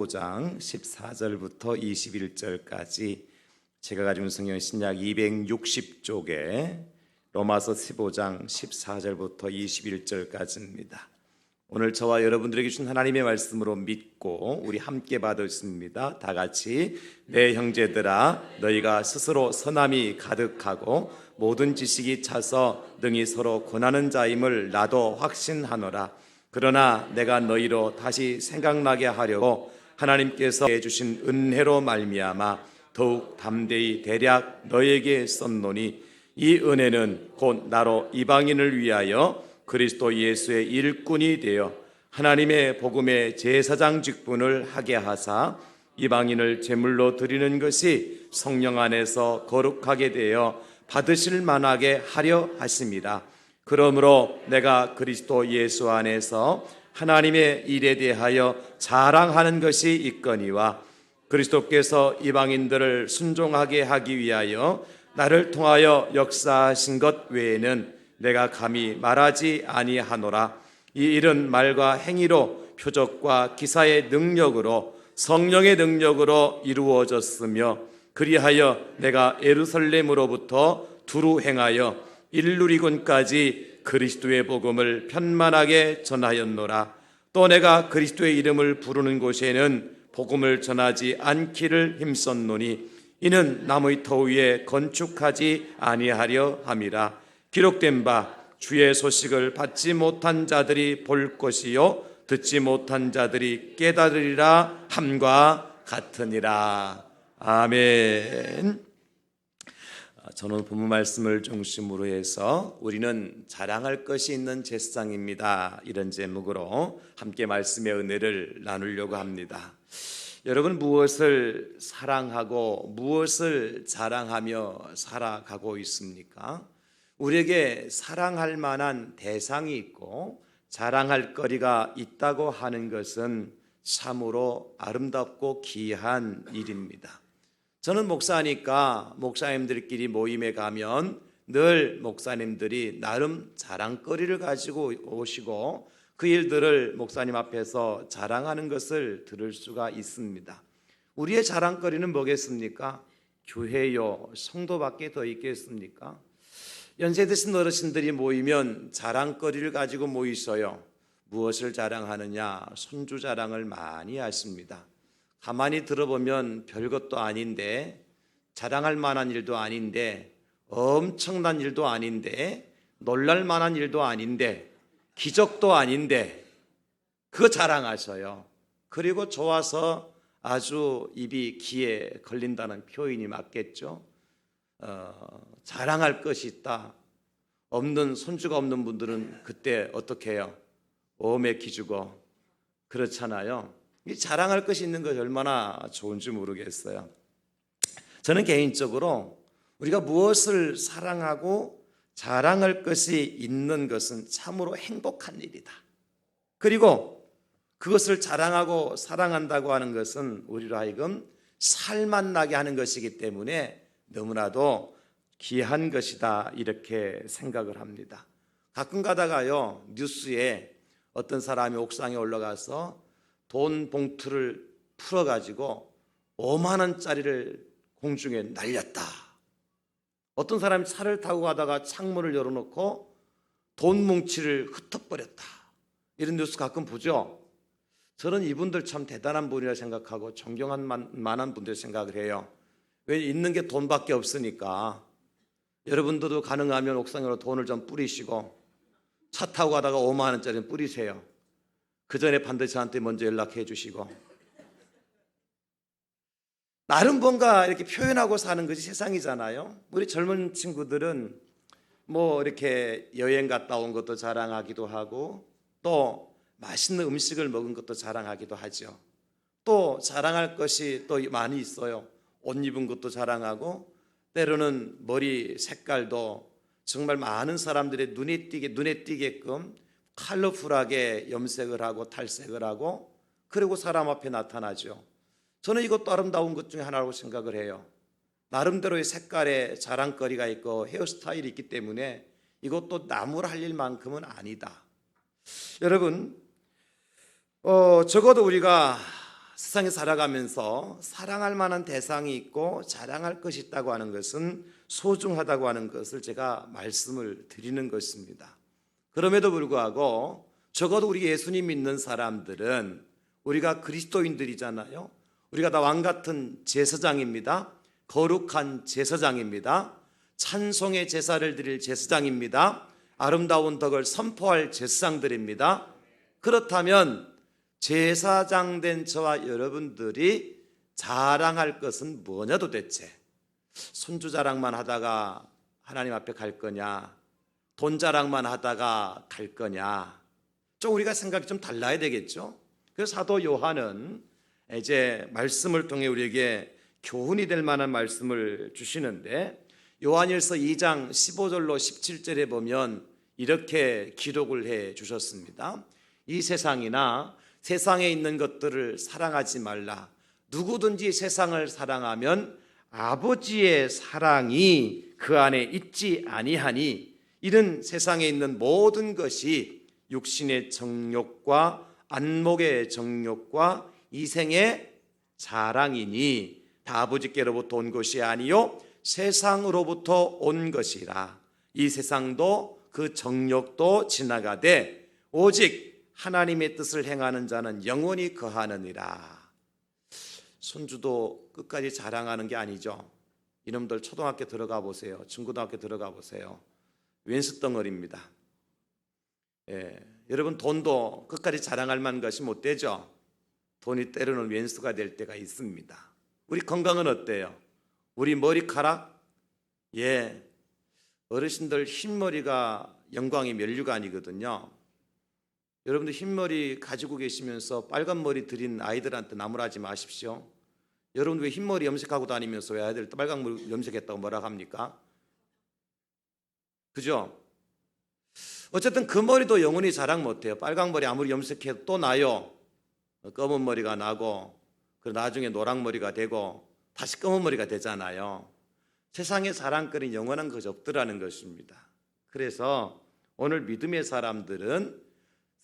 5장 14절부터 21절까지 제가 가지고 있는 성경 신약 260쪽에 로마서 15장 14절부터 21절까지입니다. 오늘 저와 여러분들에게 주신 하나님의 말씀으로 믿고 우리 함께 받으십니다. 다 같이 내 형제들아 너희가 스스로 선함이 가득하고 모든 지식이 차서 능히 서로 권하는 자임을 나도 확신하노라. 그러나 내가 너희로 다시 생각나게 하려고 하나님께서 주신 은혜로 말미암아 더욱 담대히 대략 너에게 썼노니 이 은혜는 곧 나로 이방인을 위하여 그리스도 예수의 일꾼이 되어 하나님의 복음의 제사장 직분을 하게 하사 이방인을 제물로 드리는 것이 성령 안에서 거룩하게 되어 받으실 만하게 하려 하심이라. 그러므로 내가 그리스도 예수 안에서 하나님의 일에 대하여 자랑하는 것이 있거니와 그리스도께서 이방인들을 순종하게 하기 위하여 나를 통하여 역사하신 것 외에는 내가 감히 말하지 아니하노라. 이 일은 말과 행위로 표적과 기사의 능력으로 성령의 능력으로 이루어졌으며 그리하여 내가 예루살렘으로부터 두루 행하여 일루리곤까지 그리스도의 복음을 편만하게 전하였노라. 또 내가 그리스도의 이름을 부르는 곳에는 복음을 전하지 않기를 힘썼노니 이는 나무의 터 위에 건축하지 아니하려 함이라. 기록된 바 주의 소식을 받지 못한 자들이 볼 것이요 듣지 못한 자들이 깨달으리라 함과 같으니라. 아멘. 저는 본문 말씀을 중심으로 해서 우리는 자랑할 것이 있는 제사장입니다, 이런 제목으로 함께 말씀의 은혜를 나누려고 합니다. 여러분, 무엇을 사랑하고 무엇을 자랑하며 살아가고 있습니까? 우리에게 사랑할 만한 대상이 있고 자랑할 거리가 있다고 하는 것은 참으로 아름답고 귀한 일입니다. 저는 목사니까 목사님들끼리 모임에 가면 늘 목사님들이 나름 자랑거리를 가지고 오시고 그 일들을 목사님 앞에서 자랑하는 것을 들을 수가 있습니다. 우리의 자랑거리는 뭐겠습니까? 교회요, 성도밖에 더 있겠습니까? 연세 드신 어르신들이 모이면 자랑거리를 가지고 모이셔요. 무엇을 자랑하느냐? 손주 자랑을 많이 하십니다. 가만히 들어보면 별것도 아닌데, 자랑할 만한 일도 아닌데, 엄청난 일도 아닌데, 놀랄 만한 일도 아닌데, 기적도 아닌데 그거 자랑하셔요. 그리고 좋아서 아주 입이 귀에 걸린다는 표현이 맞겠죠. 자랑할 것이 있다. 손주가 없는 분들은 그때 어떻게 해요? 오매 기주고 그렇잖아요. 이 자랑할 것이 있는 것이 얼마나 좋은지 모르겠어요. 저는 개인적으로 우리가 무엇을 사랑하고 자랑할 것이 있는 것은 참으로 행복한 일이다. 그리고 그것을 자랑하고 사랑한다고 하는 것은 우리로 하여금 살만 나게 하는 것이기 때문에 너무나도 귀한 것이다, 이렇게 생각을 합니다. 가끔 가다가요, 뉴스에 어떤 사람이 옥상에 올라가서 돈 봉투를 풀어가지고 5만 원짜리를 공중에 날렸다. 어떤 사람이 차를 타고 가다가 창문을 열어놓고 돈 뭉치를 흩어버렸다. 이런 뉴스 가끔 보죠. 저는 이분들 참 대단한 분이라 생각하고 존경할 만한 분들 생각을 해요. 왜? 있는 게 돈밖에 없으니까. 여러분들도 가능하면 옥상으로 돈을 좀 뿌리시고 차 타고 가다가 5만 원짜리 뿌리세요. 그 전에 반드시 저한테 먼저 연락해 주시고. 나름 뭔가 이렇게 표현하고 사는 것이 세상이잖아요. 우리 젊은 친구들은 뭐 이렇게 여행 갔다 온 것도 자랑하기도 하고 또 맛있는 음식을 먹은 것도 자랑하기도 하죠. 또 자랑할 것이 또 많이 있어요. 옷 입은 것도 자랑하고 때로는 머리 색깔도 정말 많은 사람들의 눈에 띄게끔 컬러풀하게 염색을 하고 탈색을 하고 그리고 사람 앞에 나타나죠. 저는 이것도 아름다운 것 중에 하나라고 생각을 해요. 나름대로의 색깔의 자랑거리가 있고 헤어스타일이 있기 때문에 이것도 나무라 할 일만큼은 아니다. 여러분, 적어도 우리가 세상에 살아가면서 사랑할 만한 대상이 있고 자랑할 것이 있다고 하는 것은 소중하다고 하는 것을 제가 말씀을 드리는 것입니다. 그럼에도 불구하고 적어도 우리 예수님 믿는 사람들은 우리가 그리스도인들이잖아요. 우리가 다 왕같은 제사장입니다. 거룩한 제사장입니다. 찬송의 제사를 드릴 제사장입니다. 아름다운 덕을 선포할 제사장들입니다. 그렇다면 제사장 된 저와 여러분들이 자랑할 것은 뭐냐 도대체? 손주 자랑만 하다가 하나님 앞에 갈 거냐? 돈 자랑만 하다가 갈 거냐? 좀 우리가 생각이 좀 달라야 되겠죠? 그래서 사도 요한은 이제 말씀을 통해 우리에게 교훈이 될 만한 말씀을 주시는데, 요한일서 2장 15절로 17절에 보면 이렇게 기록을 해 주셨습니다. 이 세상이나 세상에 있는 것들을 사랑하지 말라. 누구든지 세상을 사랑하면 아버지의 사랑이 그 안에 있지 아니하니, 이는 세상에 있는 모든 것이 육신의 정욕과 안목의 정욕과 이생의 자랑이니 다 아버지께로부터 온 것이 아니요 세상으로부터 온 것이라. 이 세상도 그 정욕도 지나가되 오직 하나님의 뜻을 행하는 자는 영원히 거하느니라. 손주도 끝까지 자랑하는 게 아니죠. 이놈들 초등학교 들어가 보세요. 중고등학교 들어가 보세요. 왼수 덩어리입니다. 여러분, 돈도 끝까지 자랑할 만한 것이 못 되죠. 돈이 때로는 왼수가 될 때가 있습니다. 우리 건강은 어때요? 우리 머리카락? 어르신들 흰머리가 영광의 면류관이거든요. 여러분들 흰머리 가지고 계시면서 빨간 머리 들인 아이들한테 나무라지 마십시오. 여러분 왜 흰머리 염색하고 다니면서 왜 아이들 빨간 머리 염색했다고 뭐라 합니까? 그죠? 어쨌든 그 머리도 영원히 자랑 못해요. 빨간 머리 아무리 염색해도 또 나요. 검은 머리가 나고 나중에 노랑 머리가 되고 다시 검은 머리가 되잖아요. 세상의 자랑거리는 영원한 것이 없더라는 것입니다. 그래서 오늘 믿음의 사람들은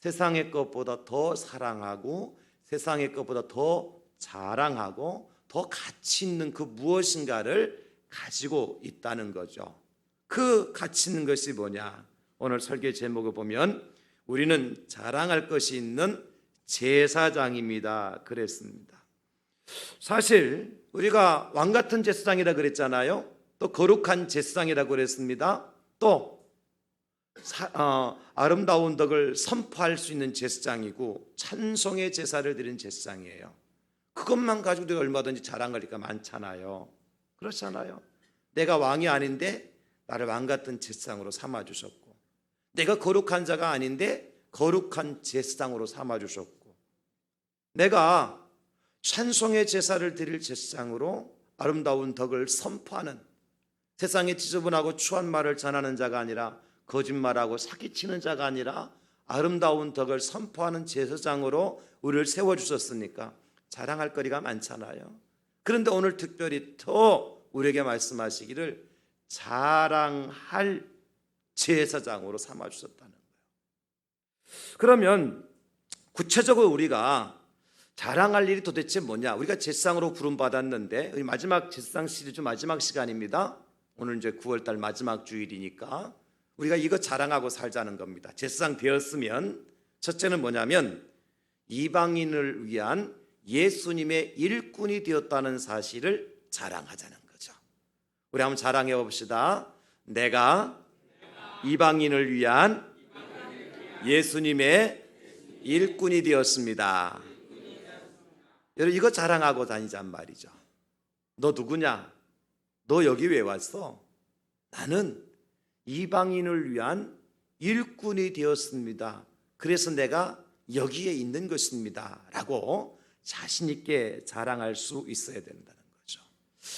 세상의 것보다 더 사랑하고 세상의 것보다 더 자랑하고 더 가치 있는 그 무엇인가를 가지고 있다는 거죠. 그 가치 있는 것이 뭐냐? 오늘 설교 제목을 보면 우리는 자랑할 것이 있는 제사장입니다 그랬습니다. 사실 우리가 왕같은 제사장이라 그랬잖아요. 또 거룩한 제사장이라고 그랬습니다. 또 아름다운 덕을 선포할 수 있는 제사장이고 찬송의 제사를 드린 제사장이에요. 그것만 가지고도 얼마든지 자랑할 리가 많잖아요. 그렇잖아요. 내가 왕이 아닌데 나를 왕같은 제사장으로 삼아주셨고, 내가 거룩한 자가 아닌데 거룩한 제사장으로 삼아주셨고, 내가 찬송의 제사를 드릴 제사장으로 아름다운 덕을 선포하는, 세상에 지저분하고 추한 말을 전하는 자가 아니라 거짓말하고 사기치는 자가 아니라 아름다운 덕을 선포하는 제사장으로 우리를 세워주셨으니까 자랑할 거리가 많잖아요. 그런데 오늘 특별히 더 우리에게 말씀하시기를 자랑할 제사장으로 삼아주셨다는 거예요. 그러면 구체적으로 우리가 자랑할 일이 도대체 뭐냐? 우리가 제사장으로 부름받았는데, 우리 마지막 제사장 시리즈 마지막 시간입니다. 오늘 이제 9월달 마지막 주일이니까 우리가 이거 자랑하고 살자는 겁니다. 제사장 되었으면 첫째는 뭐냐면 이방인을 위한 예수님의 일꾼이 되었다는 사실을 자랑하자는 거죠. 우리 한번 자랑해 봅시다. 내가 이방인을 위한 예수님의 일꾼이 되었습니다. 여러분, 이거 자랑하고 다니자는 말이죠. 너 누구냐? 너 여기 왜 왔어? 나는 이방인을 위한 일꾼이 되었습니다. 그래서 내가 여기에 있는 것입니다 라고 자신 있게 자랑할 수 있어야 된다는 거죠.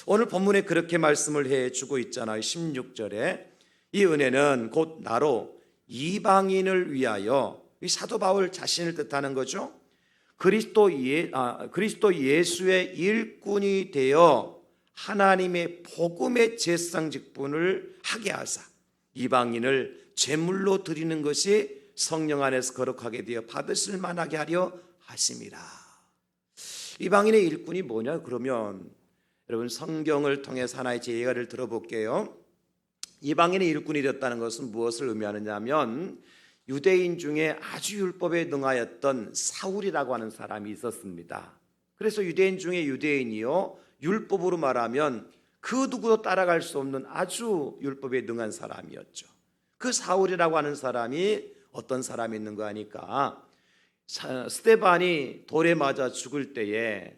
오늘 본문에 그렇게 말씀을 해주고 있잖아요. 16절에 이 은혜는 곧 나로 이방인을 위하여, 이 사도 바울 자신을 뜻하는 거죠. 그리스도 예수의 일꾼이 되어 하나님의 복음의 제사장 직분을 하게 하사 이방인을 제물로 드리는 것이 성령 안에서 거룩하게 되어 받으실 만하게 하려 하심이라. 이방인의 일꾼이 뭐냐? 그러면 여러분 성경을 통해서 하나의 제 예가를 들어볼게요. 이방인의 일꾼이 되었다는 것은 무엇을 의미하느냐 하면 유대인 중에 아주 율법에 능하였던 사울이라고 하는 사람이 있었습니다. 그래서 유대인 중에 유대인이요, 율법으로 말하면 그 누구도 따라갈 수 없는 아주 율법에 능한 사람이었죠. 그 사울이라고 하는 사람이 어떤 사람이 있는가 하니까 스데반이 돌에 맞아 죽을 때에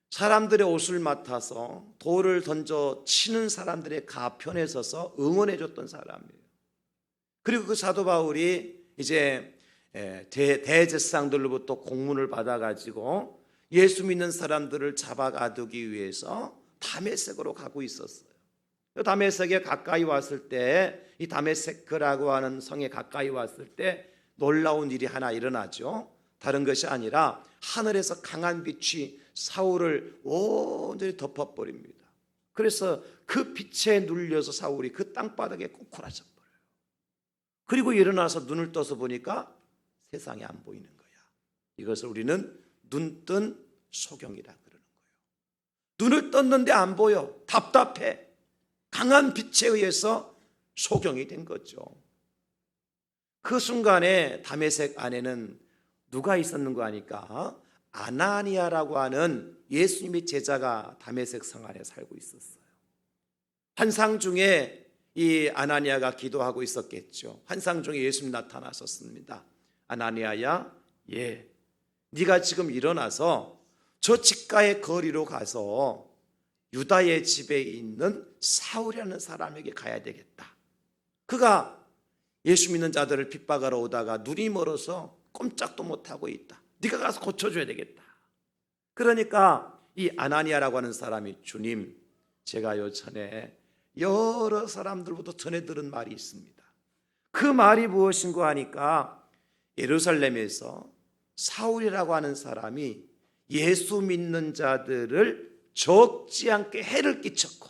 사람들의 옷을 맡아서 돌을 던져 치는 사람들의 가편에 서서 응원해 줬던 사람이에요. 그리고 그 사도 바울이 이제 대제사장들로부터 공문을 받아가지고 예수 믿는 사람들을 잡아가두기 위해서 다메섹으로 가고 있었어요. 다메섹에 가까이 왔을 때, 이 다메섹이라고 하는 성에 가까이 왔을 때 놀라운 일이 하나 일어나죠. 다른 것이 아니라 하늘에서 강한 빛이 사울을 온전히 덮어버립니다. 그래서 그 빛에 눌려서 사울이 그 땅바닥에 꼬꾸라져 버려요. 그리고 일어나서 눈을 떠서 보니까 세상이 안 보이는 거야. 이것을 우리는 눈뜬 소경이라 그러는 거예요. 눈을 떴는데 안 보여. 답답해. 강한 빛에 의해서 소경이 된 거죠. 그 순간에 다메섹 안에는 누가 있었는가 하니까 아나니아라고 하는 예수님의 제자가 다메섹 성 안에 살고 있었어요. 환상 중에 이 아나니아가 기도하고 있었겠죠. 환상 중에 예수님 나타나셨습니다. 아나니아야, 네가 지금 일어나서 저 직가의 거리로 가서 유다의 집에 있는 사울이라는 사람에게 가야 되겠다. 그가 예수 믿는 자들을 핍박하러 오다가 눈이 멀어서 꼼짝도 못하고 있다. 네가 가서 고쳐줘야 되겠다. 그러니까 이 아나니아라고 하는 사람이 주님, 제가 요 전에 여러 사람들부터 전해 들은 말이 있습니다. 그 말이 무엇인가 하니까 예루살렘에서 사울이라고 하는 사람이 예수 믿는 자들을 적지 않게 해를 끼쳤고,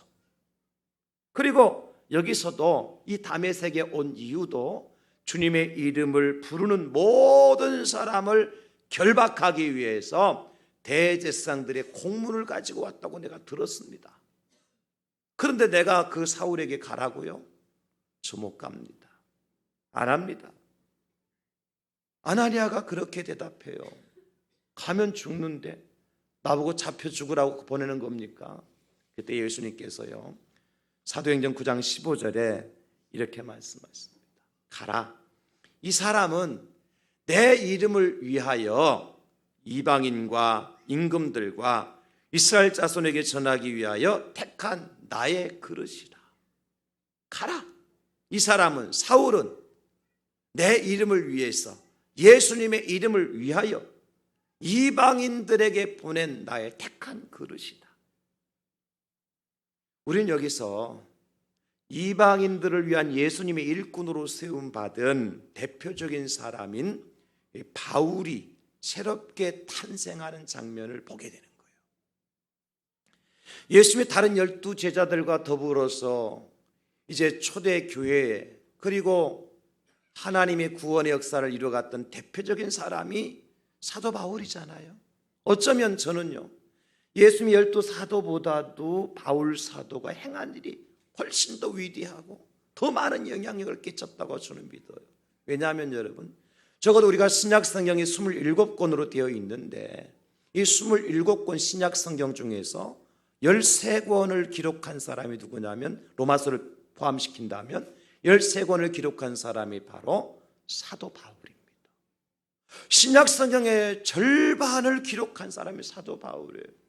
그리고 여기서도 이 다메섹에 온 이유도 주님의 이름을 부르는 모든 사람을 결박하기 위해서 대제사장들의 공문을 가지고 왔다고 내가 들었습니다. 그런데 내가 그 사울에게 가라고요? 저 못 갑니다. 안 합니다. 아나니아가 그렇게 대답해요. 가면 죽는데 나보고 잡혀 죽으라고 보내는 겁니까? 그때 예수님께서요, 사도행전 9장 15절에 이렇게 말씀하십니다. 가라. 이 사람은 내 이름을 위하여 이방인과 임금들과 이스라엘 자손에게 전하기 위하여 택한 나의 그릇이라. 가라. 이 사람은, 사울은 내 이름을 위해서, 예수님의 이름을 위하여 이방인들에게 보낸 나의 택한 그릇이다. 우리는 여기서 이방인들을 위한 예수님의 일꾼으로 세움받은 대표적인 사람인 바울이 새롭게 탄생하는 장면을 보게 되는 거예요. 예수님의 다른 12 제자들과 더불어서 이제 초대 교회에, 그리고 하나님의 구원의 역사를 이루어갔던 대표적인 사람이 사도 바울이잖아요. 어쩌면 저는요, 예수님의 12 사도보다도 바울 사도가 행한 일이 훨씬 더 위대하고 더 많은 영향력을 끼쳤다고 저는 믿어요. 왜냐하면 여러분, 적어도 우리가 신약 성경이 27권으로 되어 있는데 이 27권 신약 성경 중에서 13권을 기록한 사람이 누구냐면, 로마서를 포함시킨다면 13권을 기록한 사람이 바로 사도 바울입니다. 신약 성경의 절반을 기록한 사람이 사도 바울이에요.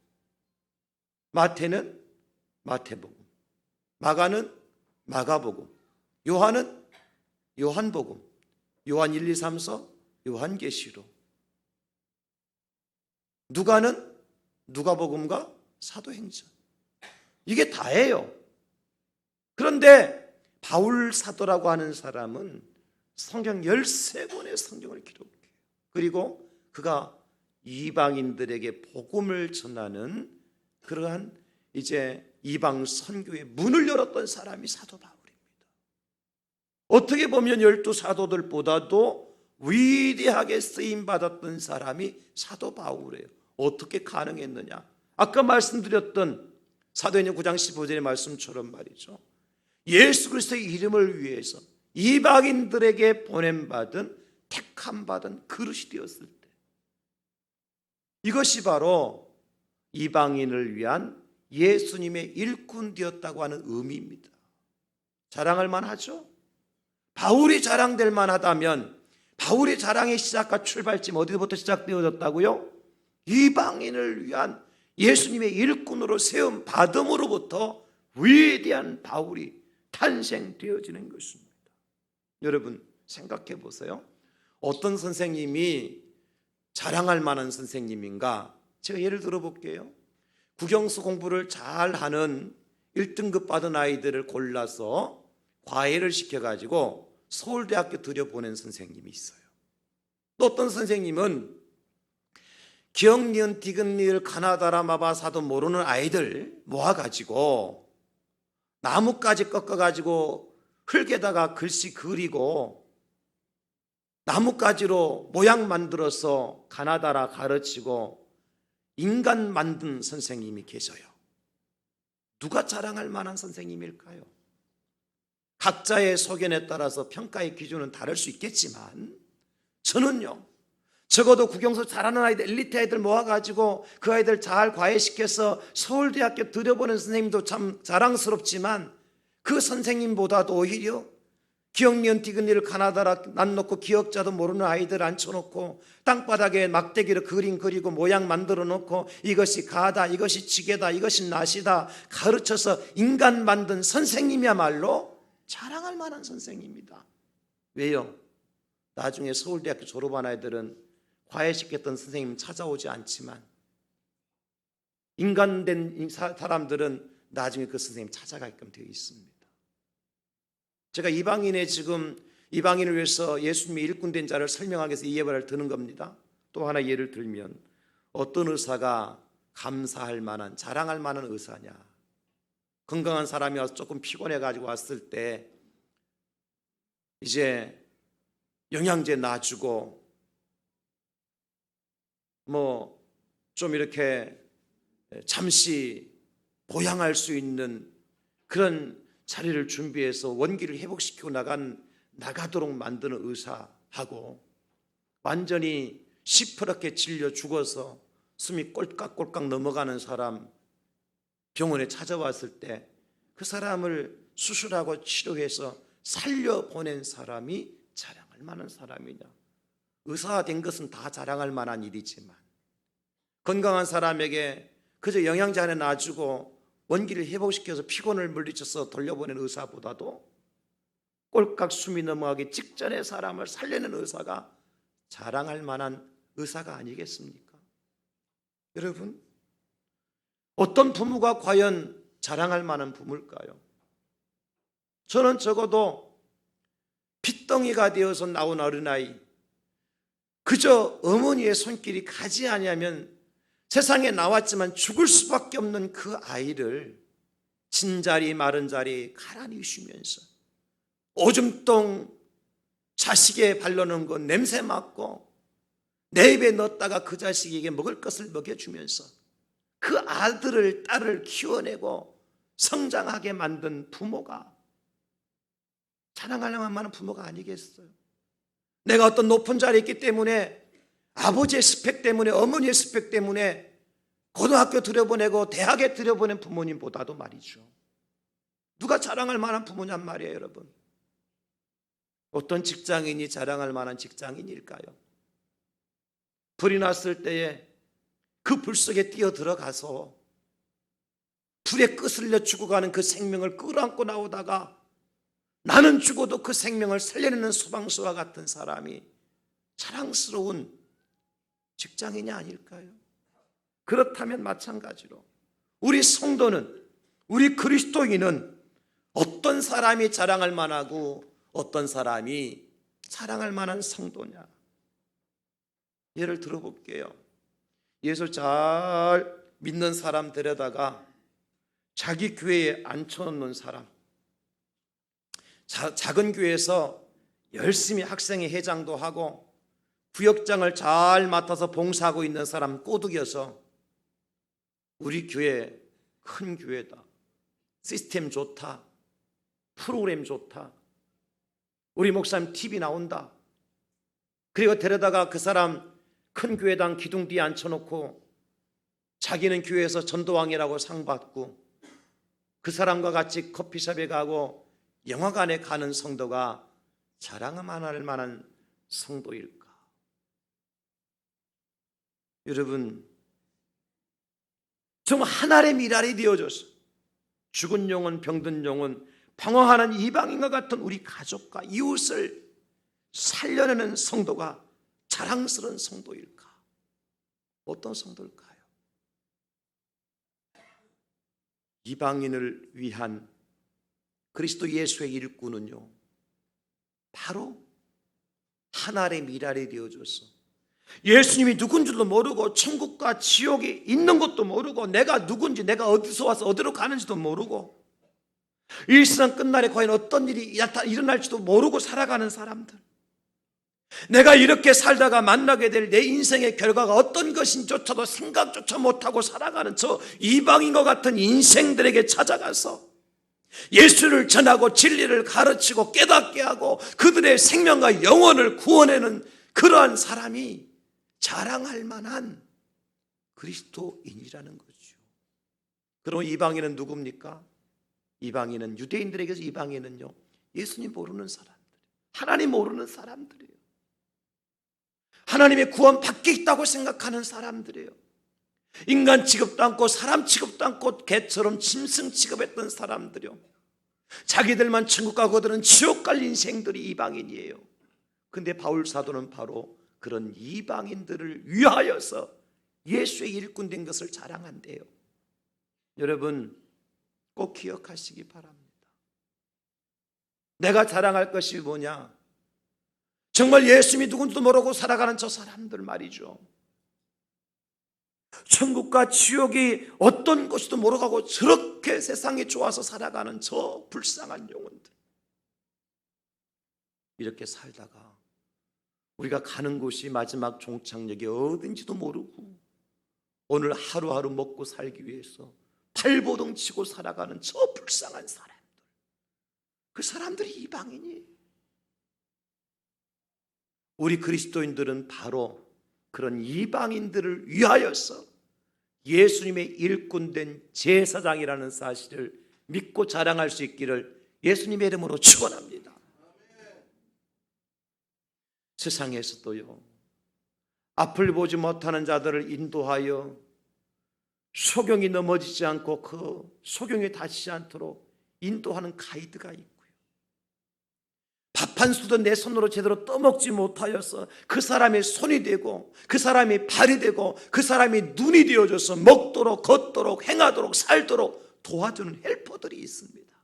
마태는 마태복음, 마가는 마가복음, 요한은 요한복음, 요한 1, 2, 3서 요한계시록, 누가는 누가복음과 사도행전. 이게 다예요. 그런데 바울 사도라고 하는 사람은 성경 13권의 성경을 기록해요. 그리고 그가 이방인들에게 복음을 전하는 그러한 이제 이방 선교의 문을 열었던 사람이 사도 바울입니다. 어떻게 보면 12 사도들보다도 위대하게 쓰임 받았던 사람이 사도 바울이에요. 어떻게 가능했느냐? 아까 말씀드렸던 사도행전 9장 15절의 말씀처럼 말이죠. 예수 그리스도의 이름을 위해서 이방인들에게 보냄받은 택함 받은 그릇이 되었을 때, 이것이 바로 이방인을 위한 예수님의 일꾼 되었다고 하는 의미입니다. 자랑할 만하죠? 바울이 자랑될 만하다면 바울의 자랑의 시작과 출발점 어디부터 시작되어졌다고요? 이방인을 위한 예수님의 일꾼으로 세움 받음으로부터 위대한 바울이 탄생되어지는 것입니다. 여러분 생각해 보세요. 어떤 선생님이 자랑할 만한 선생님인가? 제가 예를 들어 볼게요. 국영수 공부를 잘하는 1등급 받은 아이들을 골라서 과외를 시켜가지고 서울대학교 들여보낸 선생님이 있어요. 또 어떤 선생님은 기억, 니은, 디귿, 리을, 가나다라, 마바사도 모르는 아이들 모아가지고 나뭇가지 꺾어가지고 흙에다가 글씨 그리고 나뭇가지로 모양 만들어서 가나다라 가르치고 인간 만든 선생님이 계셔요. 누가 자랑할 만한 선생님일까요? 각자의 소견에 따라서 평가의 기준은 다를 수 있겠지만 저는요, 적어도 국영수 잘하는 아이들, 엘리트 아이들 모아가지고 그 아이들 잘 과외시켜서 서울대학교 들여보낸 선생님도 참 자랑스럽지만 그 선생님보다도 오히려 기억, 니은, 디귿, 리을, 가나다라 놔놓고 기억자도 모르는 아이들 앉혀놓고 땅바닥에 막대기로 그림 그리고 모양 만들어 놓고 이것이 가다, 이것이 지게다, 이것이 낫이다 가르쳐서 인간 만든 선생님이야말로 자랑할 만한 선생님입니다. 왜요? 나중에 서울대학교 졸업한 아이들은 과외시켰던 선생님 찾아오지 않지만 인간된 사람들은 나중에 그 선생님 찾아가게끔 되어 있습니다. 제가 이방인을 위해서 예수님의 일꾼된 자를 설명하기 위해서 이 예화를 드는 겁니다. 또 하나 예를 들면 어떤 의사가 감사할 만한, 자랑할 만한 의사냐? 건강한 사람이 와서 조금 피곤해가지고 왔을 때 이제 영양제 놔주고 좀 이렇게 잠시 보양할 수 있는 그런 자리를 준비해서 원기를 회복시키고 나가도록 만드는 의사하고 완전히 시퍼렇게 질려 죽어서 숨이 꼴깍꼴깍 넘어가는 사람 병원에 찾아왔을 때 그 사람을 수술하고 치료해서 살려보낸 사람이 자랑할 만한 사람이냐? 의사가 된 것은 다 자랑할 만한 일이지만 건강한 사람에게 그저 영양제 하나 놔주고 원기를 회복시켜서 피곤을 물리쳐서 돌려보낸 의사보다도 꼴깍 숨이 넘어가기 직전에 사람을 살려낸 의사가 자랑할 만한 의사가 아니겠습니까? 여러분, 어떤 부모가 과연 자랑할 만한 부모일까요? 저는 적어도 핏덩이가 되어서 나온 어린아이, 그저 어머니의 손길이 가지 아니하면 세상에 나왔지만 죽을 수밖에 없는 그 아이를 진자리 마른 자리 가란히 쉬면서 오줌똥 자식에 발라놓은 거 냄새 맡고 내 입에 넣었다가 그 자식에게 먹을 것을 먹여주면서 그 아들을 딸을 키워내고 성장하게 만든 부모가 자랑할 만한 부모가 아니겠어요? 내가 어떤 높은 자리에 있기 때문에 아버지의 스펙 때문에 어머니의 스펙 때문에 고등학교 들여보내고 대학에 들여보낸 부모님보다도 말이죠. 누가 자랑할 만한 부모냔 말이에요, 여러분. 어떤 직장인이 자랑할 만한 직장인일까요? 불이 났을 때에 그 불 속에 뛰어 들어가서 불에 끄슬려 죽어가는 그 생명을 끌어안고 나오다가 나는 죽어도 그 생명을 살려내는 소방수와 같은 사람이 자랑스러운 직장인이 아닐까요? 그렇다면 마찬가지로 우리 성도는, 우리 그리스도인은 어떤 사람이 자랑할 만하고 어떤 사람이 자랑할 만한 성도냐? 예를 들어볼게요. 예수 잘 믿는 사람 데려다가 자기 교회에 앉혀놓는 사람, 작은 교회에서 열심히 학생회 회장도 하고 구역장을 잘 맡아서 봉사하고 있는 사람 꼬드겨서 우리 교회 큰 교회다, 시스템 좋다, 프로그램 좋다, 우리 목사님 TV 나온다, 그리고 데려다가 그 사람 큰 교회당 기둥 뒤에 앉혀놓고 자기는 교회에서 전도왕이라고 상 받고 그 사람과 같이 커피숍에 가고 영화관에 가는 성도가 자랑만 할 만한 성도일까? 여러분, 정말 하나의 미랄이 되어줘서 죽은 영혼, 병든 영혼, 방황하는 이방인과 같은 우리 가족과 이웃을 살려내는 성도가 자랑스러운 성도일까? 어떤 성도일까요? 이방인을 위한 그리스도 예수의 일꾼은요, 바로 하나의 미랄이 되어줘서 예수님이 누군지도 모르고 천국과 지옥이 있는 것도 모르고 내가 누군지, 내가 어디서 와서 어디로 가는지도 모르고 이 세상 끝날에 과연 어떤 일이 일어날지도 모르고 살아가는 사람들, 내가 이렇게 살다가 만나게 될 내 인생의 결과가 어떤 것인조차도 생각조차 못하고 살아가는 저 이방인과 같은 인생들에게 찾아가서 예수를 전하고 진리를 가르치고 깨닫게 하고 그들의 생명과 영혼을 구원하는 그러한 사람이 자랑할 만한 그리스도인이라는 거죠. 그럼 이방인은 누굽니까? 이방인은, 유대인들에게서 이방인은요, 예수님 모르는 사람들, 하나님 모르는 사람들이에요. 하나님의 구원 밖에 있다고 생각하는 사람들이에요. 인간 취급도 않고 사람 취급도 않고 개처럼 짐승 취급했던 사람들이요, 자기들만 천국 가고 그들은 지옥 갈 인생들이 이방인이에요. 근데 바울 사도는 바로 그런 이방인들을 위하여서 예수의 일꾼 된 것을 자랑한대요. 여러분, 꼭 기억하시기 바랍니다. 내가 자랑할 것이 뭐냐? 정말 예수님이 누군지도 모르고 살아가는 저 사람들 말이죠. 천국과 지옥이 어떤 것인지도 모르고 저렇게 세상이 좋아서 살아가는 저 불쌍한 영혼들, 이렇게 살다가 우리가 가는 곳이 마지막 종착역이 어딘지도 모르고 오늘 하루하루 먹고 살기 위해서 발버둥 치고 살아가는 저 불쌍한 사람들, 그 사람들이 이방인이에요. 우리 그리스도인들은 바로 그런 이방인들을 위하여서 예수님의 일꾼된 제사장이라는 사실을 믿고 자랑할 수 있기를 예수님의 이름으로 축원합니다. 세상에서도요, 앞을 보지 못하는 자들을 인도하여 소경이 넘어지지 않고 그 소경이 다치지 않도록 인도하는 가이드가 있고요, 밥 한 수도 내 손으로 제대로 떠먹지 못하여서 그 사람의 손이 되고 그 사람이 발이 되고 그 사람이 눈이 되어줘서 먹도록 걷도록 행하도록 살도록 도와주는 헬퍼들이 있습니다.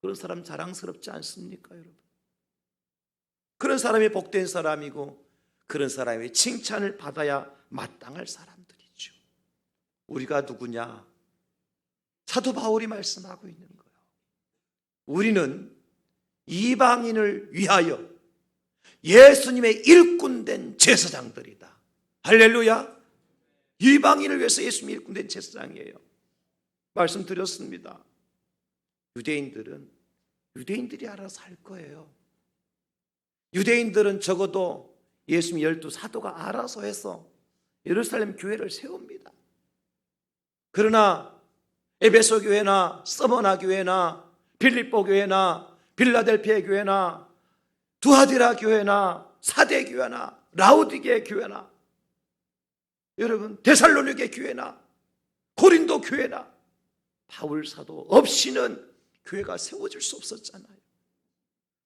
그런 사람 자랑스럽지 않습니까, 여러분? 그런 사람이 복된 사람이고 그런 사람이 칭찬을 받아야 마땅할 사람들이죠. 우리가 누구냐? 사도 바울이 말씀하고 있는 거예요. 우리는 이방인을 위하여 예수님의 일꾼된 제사장들이다. 할렐루야. 이방인을 위해서 예수님의 일꾼된 제사장이에요. 말씀드렸습니다. 유대인들이 알아서 할 거예요. 유대인들은 적어도 예수님 12 사도가 알아서 해서 예루살렘 교회를 세웁니다. 그러나 에베소 교회나 서머나 교회나 빌립보 교회나 빌라델피아 교회나 두아디라 교회나 사대 교회나 라우디게 교회나 여러분 데살로니게 교회나 고린도 교회나 바울 사도 없이는 교회가 세워질 수 없었잖아요.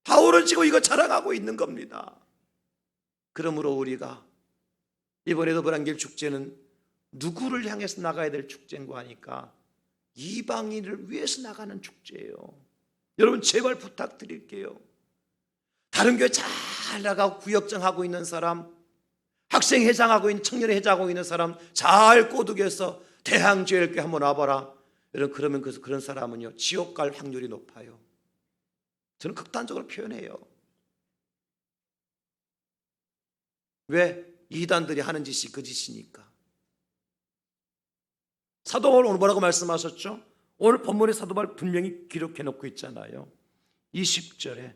바울은 지금 이거 자랑하고 있는 겁니다. 그러므로 우리가 이번에도 브란길 축제는 누구를 향해서 나가야 될 축제인가 하니까 이방인을 위해서 나가는 축제예요. 여러분 제발 부탁드릴게요. 다른 교회 잘 나가고 구역장하고 있는 사람, 학생회장하고 있는 청년회장하고 있는 사람 잘 꼬드겨서 대항제일교회 한번 와봐라. 여러분 그러면 그런 사람은요 지옥 갈 확률이 높아요. 저는 극단적으로 표현해요. 왜? 이단들이 하는 짓이 그 짓이니까. 사도 바울 오늘 뭐라고 말씀하셨죠? 오늘 본문의 사도 바울 분명히 기록해 놓고 있잖아요. 20절에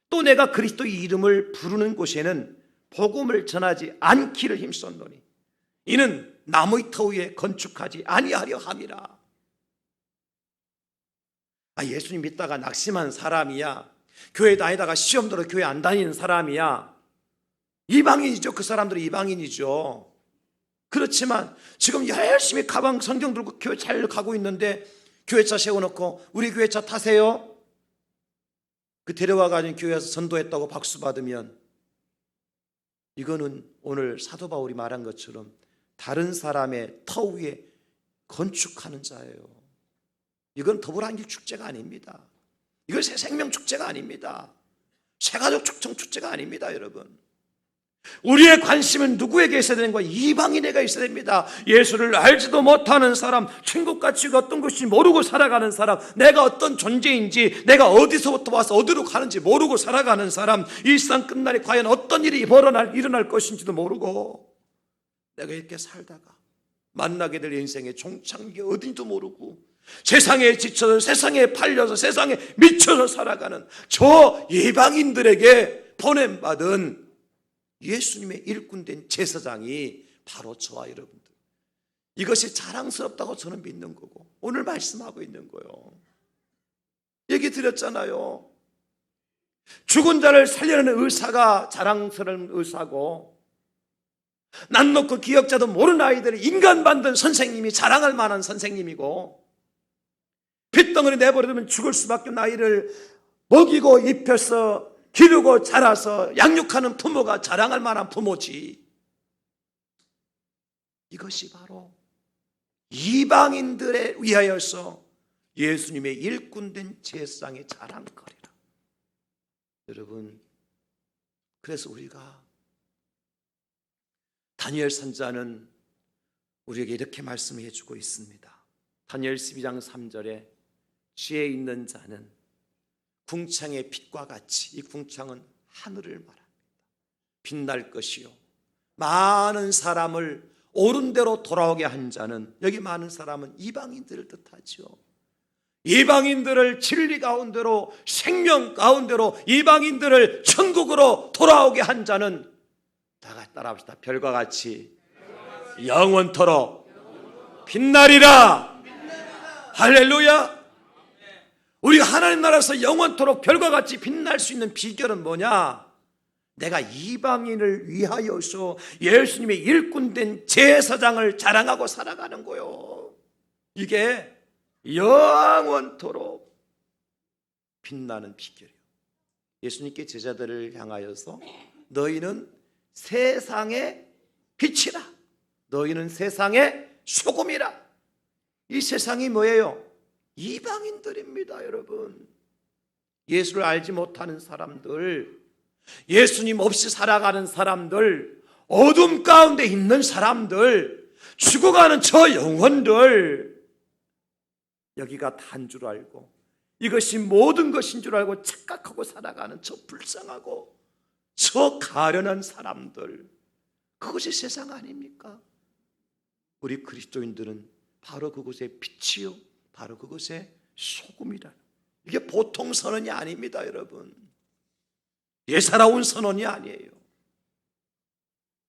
또 내가 그리스도의 이름을 부르는 곳에는 복음을 전하지 않기를 힘썼노니 이는 나무의 터 위에 건축하지 아니하려 함이라. 예수님 믿다가 낙심한 사람이야, 교회 다니다가 시험 들어 교회 안 다니는 사람이야, 이방인이죠. 그 사람들은 이방인이죠. 그렇지만 지금 열심히 가방 성경 들고 교회 잘 가고 있는데 교회차 세워놓고 우리 교회차 타세요, 그 데려와가지고 교회에서 전도했다고 박수 받으면 이거는 오늘 사도 바울이 말한 것처럼 다른 사람의 터 위에 건축하는 자예요. 이건 더불어안길 축제가 아닙니다. 이건 새 생명 축제가 아닙니다. 새가족 축청 축제가 아닙니다. 여러분, 우리의 관심은 누구에게 있어야 되는 거야? 이방인에게 있어야 됩니다. 예수를 알지도 못하는 사람, 천국 가치가 어떤 것인지 모르고 살아가는 사람, 내가 어떤 존재인지, 내가 어디서부터 와서 어디로 가는지 모르고 살아가는 사람, 일상 끝날에 과연 어떤 일이 일어날 것인지도 모르고 내가 이렇게 살다가 만나게 될 인생의 종착역이 어딘지도 모르고 세상에 지쳐서, 세상에 팔려서, 세상에 미쳐서 살아가는 저 이방인들에게 보냄받은 예수님의 일꾼된 제사장이 바로 저와 여러분들, 이것이 자랑스럽다고 저는 믿는 거고 오늘 말씀하고 있는 거예요. 얘기 드렸잖아요. 죽은 자를 살려내는 의사가 자랑스러운 의사고, 난 놓고 기억자도 모르는 아이들을 인간 만든 선생님이 자랑할 만한 선생님이고, 핏덩어리 내버려두면 죽을 수밖에 없는 아이를 먹이고 입혀서 기르고 자라서 양육하는 부모가 자랑할 만한 부모지. 이것이 바로 이방인들에 위하여서 예수님의 일꾼된 제사장의 자랑거리라. 여러분, 그래서 우리가 다니엘 선지자는 우리에게 이렇게 말씀해 주고 있습니다. 다니엘 12장 3절에 지혜 있는 자는 궁창의 빛과 같이, 이 궁창은 하늘을 말합니다. 빛날 것이요, 많은 사람을 옳은 대로 돌아오게 한 자는, 여기 많은 사람은 이방인들을 뜻하죠. 이방인들을 진리 가운데로, 생명 가운데로 이방인들을 천국으로 돌아오게 한 자는, 다 따라합시다. 별과 같이 영원토록 빛나리라. 할렐루야. 우리가 하나님 나라에서 영원토록 별과 같이 빛날 수 있는 비결은 뭐냐? 내가 이방인을 위하여서 예수님의 일꾼된 제사장을 자랑하고 살아가는 거요. 이게 영원토록 빛나는 비결이에요. 예수님께 제자들을 향하여서 너희는 세상의 빛이라, 너희는 세상의 소금이라. 이 세상이 뭐예요? 이방인들입니다. 여러분, 예수를 알지 못하는 사람들, 예수님 없이 살아가는 사람들, 어둠 가운데 있는 사람들, 죽어가는 저 영혼들, 여기가 다인 줄 알고 이것이 모든 것인 줄 알고 착각하고 살아가는 저 불쌍하고 저 가련한 사람들, 그것이 세상 아닙니까? 우리 그리스도인들은 바로 그곳의 빛이요, 바로 그것의 소금이라. 이게 보통 선언이 아닙니다. 여러분, 예사로운 선언이 아니에요.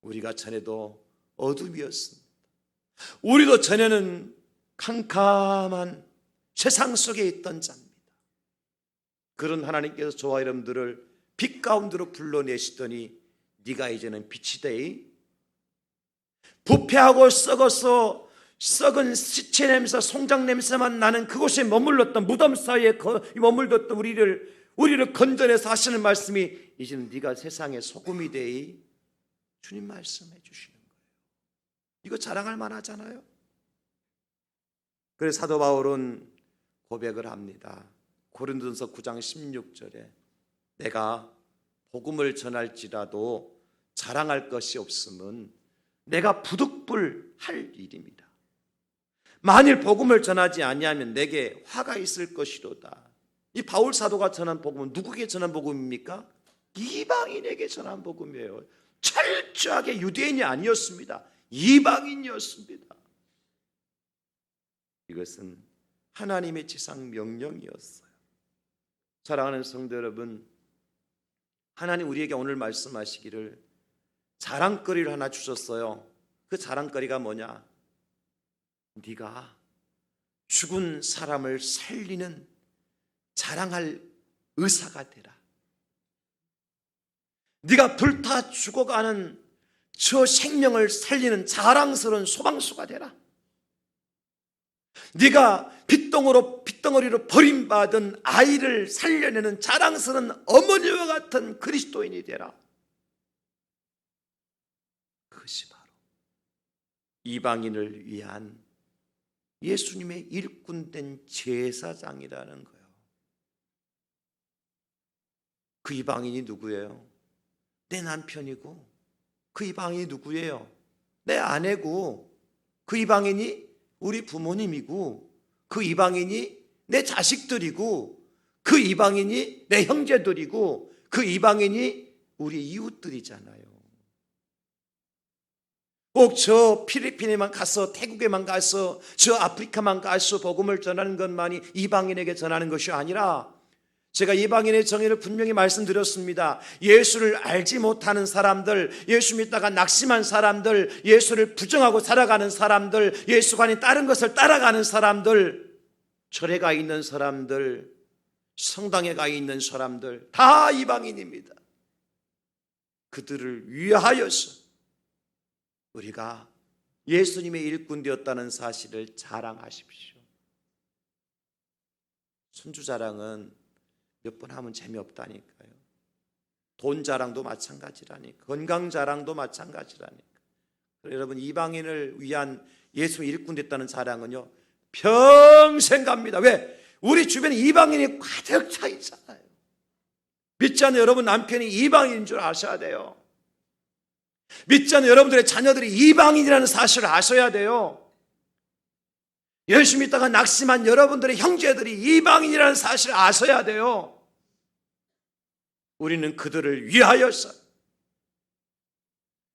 우리가 전에도 어둠이었습니다. 우리도 전에는 캄캄한 세상 속에 있던 자입니다. 그런 하나님께서 저와 여러분들을 빛 가운데로 불러내시더니 네가 이제는 빛이 되이, 부패하고 썩어서 썩은 시체 냄새, 송장 냄새만 나는 그곳에 머물렀던, 무덤 사이에 머물렀던 우리를 건져내서 하시는 말씀이, 이제는 네가 세상의 소금이 되이. 주님 말씀해 주시는 거예요. 이거 자랑할 만하잖아요. 그래서 사도 바울은 고백을 합니다. 고린도전서 9장 16절에 내가 복음을 전할지라도 자랑할 것이 없음은 내가 부득불할 일입니다. 만일 복음을 전하지 아니하면 내게 화가 있을 것이로다. 이 바울 사도가 전한 복음은 누구에게 전한 복음입니까? 이방인에게 전한 복음이에요. 철저하게 유대인이 아니었습니다. 이방인이었습니다. 이것은 하나님의 지상 명령이었어요. 사랑하는 성도 여러분, 하나님 우리에게 오늘 말씀하시기를 자랑거리를 하나 주셨어요. 그 자랑거리가 뭐냐? 네가 죽은 사람을 살리는 자랑할 의사가 되라. 네가 불타 죽어가는 저 생명을 살리는 자랑스러운 소방수가 되라. 네가 핏덩어리로 버림받은 아이를 살려내는 자랑스러운 어머니와 같은 그리스도인이 되라. 그것이 바로 이방인을 위한 예수님의 일꾼된 제사장이라는 거예요. 그 이방인이 누구예요? 내 남편이고. 그 이방인이 누구예요? 내 아내고. 그 이방인이 우리 부모님이고. 그 이방인이 내 자식들이고. 그 이방인이 내 형제들이고. 그 이방인이 우리 이웃들이잖아요. 꼭 저 필리핀에만 가서, 태국에만 가서, 저 아프리카만 가서 복음을 전하는 것만이 이방인에게 전하는 것이 아니라, 제가 이방인의 정의를 분명히 말씀드렸습니다. 예수를 알지 못하는 사람들, 예수 믿다가 낙심한 사람들, 예수를 부정하고 살아가는 사람들, 예수가 아닌 다른 것을 따라가는 사람들, 절에 가 있는 사람들, 성당에 가 있는 사람들, 다 이방인입니다. 그들을 위하여서 우리가 예수님의 일꾼 되었다는 사실을 자랑하십시오. 손주 자랑은 몇 번 하면 재미없다니까요. 돈 자랑도 마찬가지라니까. 건강 자랑도 마찬가지라니까. 여러분, 이방인을 위한 예수의 일꾼 됐다는 자랑은요, 평생 갑니다. 왜? 우리 주변에 이방인이 가득 차 있잖아요. 믿지 않는 여러분 남편이 이방인인 줄 아셔야 돼요. 믿지 않는 여러분들의 자녀들이 이방인이라는 사실을 아셔야 돼요. 예수 믿다가 낙심한 여러분들의 형제들이 이방인이라는 사실을 아셔야 돼요. 우리는 그들을 위하여서,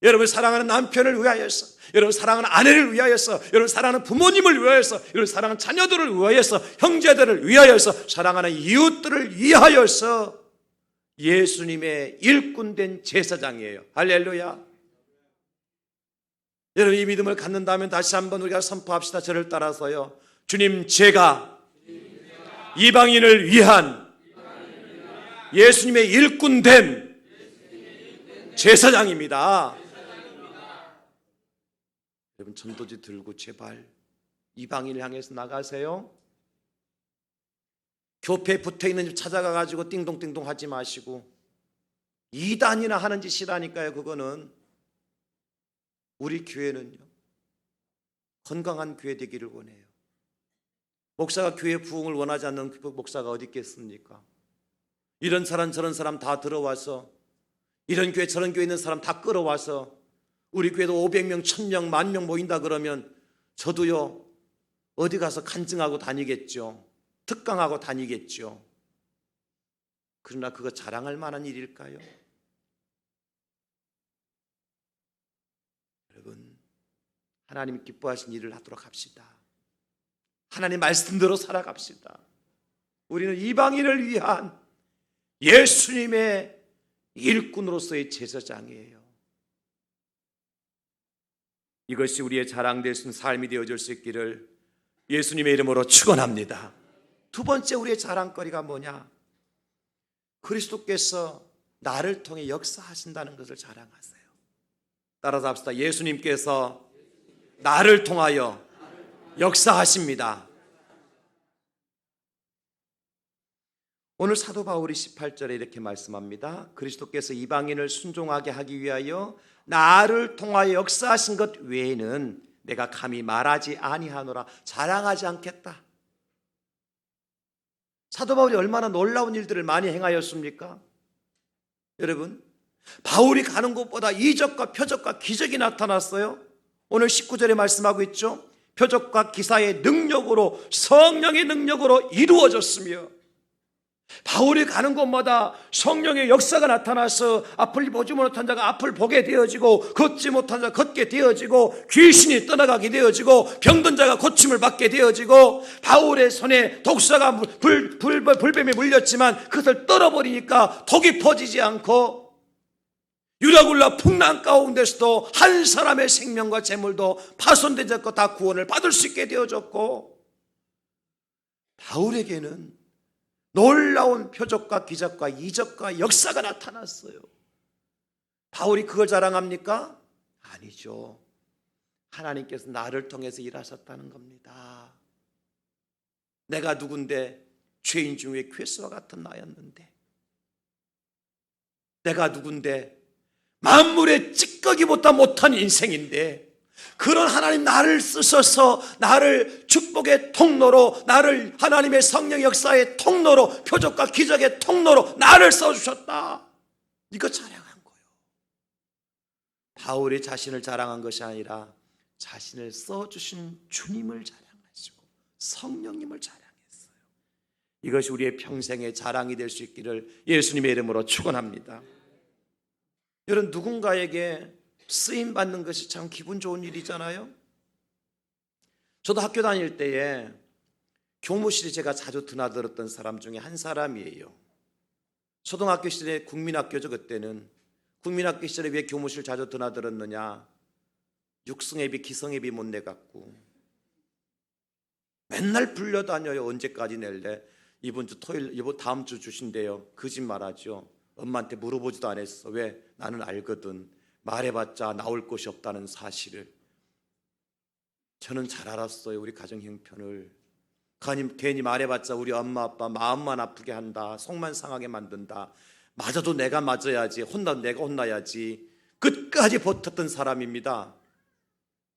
여러분 사랑하는 남편을 위하여서, 여러분 사랑하는 아내를 위하여서, 여러분 사랑하는 부모님을 위하여서, 여러분 사랑하는 자녀들을 위하여서, 형제들을 위하여서, 사랑하는 이웃들을 위하여서 예수님의 일꾼된 제사장이에요. 할렐루야. 여러분 이 믿음을 갖는다면 다시 한번 우리가 선포합시다. 저를 따라서요. 주님, 제가 이방인을 위한 예수님의 일꾼된 제사장입니다. 여러분 전도지 들고 제발 이방인을 향해서 나가세요. 교회에 붙어있는 집 찾아가가지고 띵동띵동 하지 마시고, 이단이나 하는 짓이라니까요. 그거는. 우리 교회는요, 건강한 교회 되기를 원해요. 목사가 교회 부흥을 원하지 않는 목사가 어디 있겠습니까? 이런 사람 저런 사람 다 들어와서, 이런 교회 저런 교회 있는 사람 다 끌어와서 우리 교회도 500명, 1000명, 10,000명 모인다 그러면 저도요 어디 가서 간증하고 다니겠죠. 특강하고 다니겠죠. 그러나 그거 자랑할 만한 일일까요? 여러분, 하나님 기뻐하신 일을 하도록 합시다. 하나님 말씀대로 살아갑시다. 우리는 이방인을 위한 예수님의 일꾼으로서의 제사장이에요. 이것이 우리의 자랑될 수 있는 삶이 되어줄 수 있기를 예수님의 이름으로 축원합니다. 두 번째 우리의 자랑거리가 뭐냐? 그리스도께서 나를 통해 역사하신다는 것을 자랑하세요. 따라서 합시다. 예수님께서 나를 통하여 역사하십니다. 오늘 사도 바울이 18절에 이렇게 말씀합니다. 그리스도께서 이방인을 순종하게 하기 위하여 나를 통하여 역사하신 것 외에는 내가 감히 말하지 아니하노라. 자랑하지 않겠다. 사도 바울이 얼마나 놀라운 일들을 많이 행하였습니까? 여러분, 바울이 가는 곳보다 이적과 표적과 기적이 나타났어요. 오늘 19절에 말씀하고 있죠. 표적과 기사의 능력으로, 성령의 능력으로 이루어졌으며 바울이 가는 곳마다 성령의 역사가 나타나서 앞을 보지 못한 자가 앞을 보게 되어지고, 걷지 못한 자가 걷게 되어지고, 귀신이 떠나가게 되어지고, 병든 자가 고침을 받게 되어지고, 바울의 손에 독사가 불뱀에 물렸지만 그것을 떨어버리니까 독이 퍼지지 않고, 유라굴라 풍랑 가운데서도 한 사람의 생명과 재물도 파손되지 않고 다 구원을 받을 수 있게 되어졌고, 바울에게는 놀라운 표적과 기적과 이적과 역사가 나타났어요. 바울이 그걸 자랑합니까? 아니죠. 하나님께서 나를 통해서 일하셨다는 겁니다. 내가 누군데? 죄인 중에 괴수와 같은 나였는데, 내가 누군데? 만물의 찌꺼기보다 못한 인생인데, 그런 하나님 나를 쓰셔서 나를 축복의 통로로, 나를 하나님의 성령 역사의 통로로, 표적과 기적의 통로로 나를 써주셨다. 이거 자랑한 거예요. 바울이 자신을 자랑한 것이 아니라 자신을 써주신 주님을 자랑하시고 성령님을 자랑했어요. 이것이 우리의 평생의 자랑이 될 수 있기를 예수님의 이름으로 축원합니다. 여러분, 누군가에게 쓰임 받는 것이 참 기분 좋은 일이잖아요. 저도 학교 다닐 때에 교무실에 제가 자주 드나들었던 사람 중에 한 사람이에요. 초등학교 시절에 국민학교죠. 그때는 국민학교 시절에 왜 교무실 자주 드나들었느냐, 육성회비 기성회비 못 내갖고 맨날 불려다녀요. 언제까지 낼래? 이번 주 토요일, 이번 다음 주 주신대요. 거짓말하죠. 엄마한테 물어보지도 않았어. 왜? 나는 알거든. 말해봤자 나올 것이 없다는 사실을. 저는 잘 알았어요. 우리 가정 형편을. 괜히 말해봤자 우리 엄마 아빠 마음만 아프게 한다, 속만 상하게 만든다, 맞아도 내가 맞아야지, 혼나도 내가 혼나야지, 끝까지 버텼던 사람입니다.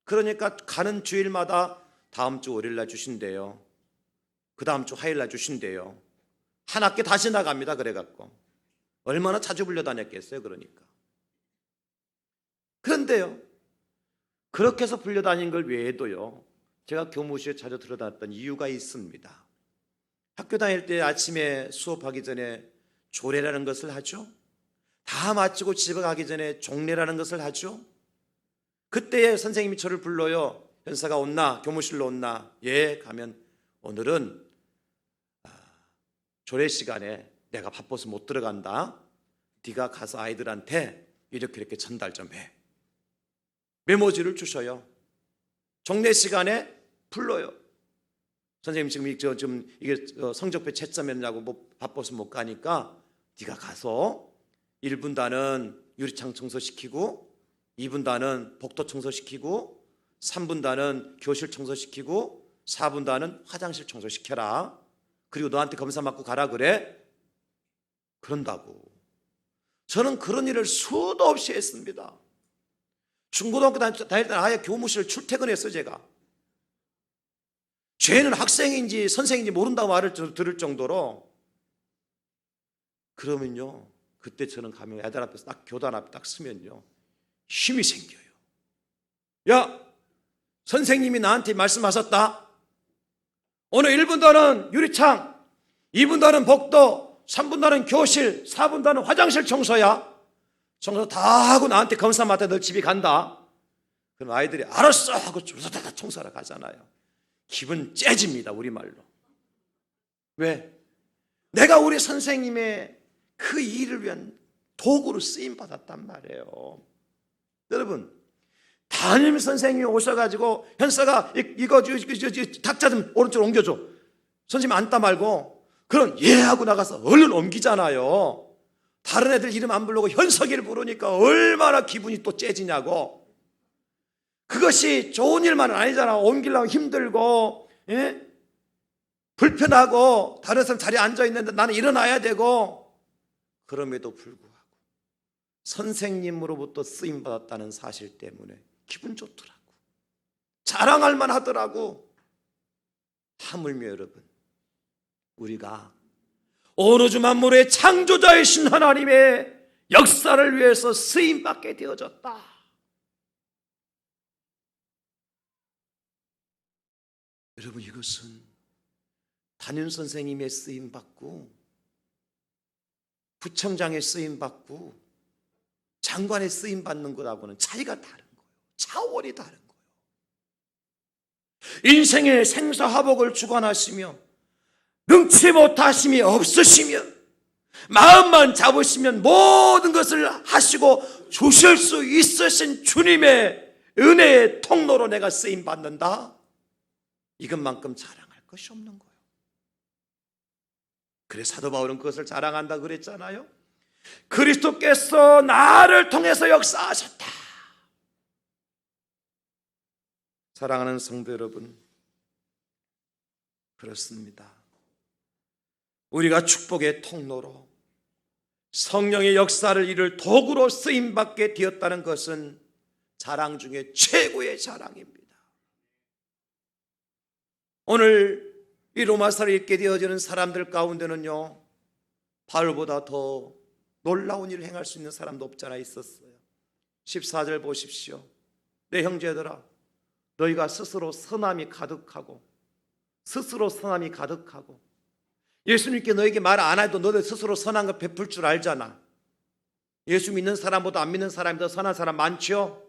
그러니까 가는 주일마다 다음 주 월요일날 주신대요, 그 다음 주 화요일날 주신대요. 한 학기 다시 나갑니다. 그래갖고 얼마나 자주 불려다녔겠어요. 그런데요, 그렇게 해서 불려다닌 걸 외에도요, 제가 교무실에 자주 들어다녔던 이유가 있습니다. 학교 다닐 때 아침에 수업하기 전에 조례라는 것을 하죠. 다 마치고 집에 가기 전에 종례라는 것을 하죠. 그때 선생님이 저를 불러요. 현사가 온나? 교무실로 온나? 예. 가면 오늘은 조례 시간에 내가 바빠서 못 들어간다. 네가 가서 아이들한테 이렇게 전달 좀 해. 메모지를 주셔요. 종례 시간에 불러요. 선생님 지금 이게 성적표 채점했냐고 뭐 바빠서 못 가니까 네가 가서 1분단은 유리창 청소시키고, 2분단은 복도 청소시키고, 3분단은 교실 청소시키고, 4분단은 화장실 청소시켜라. 그리고 너한테 검사 받고 가라 그래. 그런다고. 저는 그런 일을 수도 없이 했습니다. 중고등학교 다닐 때는 아예 교무실 출퇴근했어요. 제가 쟤는 학생인지 선생인지 모른다고 말을 들을 정도로. 그러면요, 그때 저는 가면 애들 앞에서 딱 교단 앞에 딱 서면요, 힘이 생겨요. 야, 선생님이 나한테 말씀하셨다. 오늘 1분단은 유리창, 2분단은 복도, 3분단은 교실, 4분단은 화장실 청소야. 청소 다 하고 나한테 검사 맡아 너 집에 간다. 그럼 아이들이 알았어 하고 다 청소하러 가잖아요. 기분 째집니다. 우리말로. 왜? 내가 우리 선생님의 그 일을 위한 도구로 쓰임받았단 말이에요. 여러분, 담임 선생님이 오셔가지고 현서가 이거 탁자 좀 오른쪽으로 옮겨줘. 선생님 앉다 말고 그럼 예 하고 나가서 얼른 옮기잖아요. 다른 애들 이름 안 부르고 현석이를 부르니까 얼마나 기분이 또 째지냐고. 그것이 좋은 일만은 아니잖아. 옮기려면 힘들고, 예? 불편하고, 다른 사람 자리에 앉아있는데 나는 일어나야 되고. 그럼에도 불구하고 선생님으로부터 쓰임받았다는 사실 때문에 기분 좋더라고. 자랑할 만하더라고. 하물며 여러분, 우리가 어느 주 만물의 창조자이신 하나님의 역사를 위해서 쓰임받게 되어졌다. 여러분, 이것은 담임 선생님의 쓰임받고 구청장에 쓰임 받고 장관에 쓰임 받는 것하고는 차이가 다른 거예요. 차원이 다른 거예요. 인생의 생사화복을 주관하시며 능치 못하심이 없으시며 마음만 잡으시면 모든 것을 하시고 주실 수 있으신 주님의 은혜의 통로로 내가 쓰임 받는다. 이것만큼 자랑할 것이 없는 거예요. 그래서 사도 바울은 그것을 자랑한다 그랬잖아요. 그리스도께서 나를 통해서 역사하셨다. 사랑하는 성도 여러분, 그렇습니다. 우리가 축복의 통로로 성령의 역사를 이룰 도구로 쓰임받게 되었다는 것은 자랑 중에 최고의 자랑입니다. 오늘 이 로마서를 읽게 되어지는 사람들 가운데는요, 바울보다 더 놀라운 일을 행할 수 있는 사람도 없잖아 있었어요. 14절 보십시오. 내 형제들아, 너희가 스스로 선함이 가득하고 예수님께 너에게 말 안 해도 너들 스스로 선한 거 베풀 줄 알잖아. 예수 믿는 사람보다 안 믿는 사람이 더 선한 사람 많죠?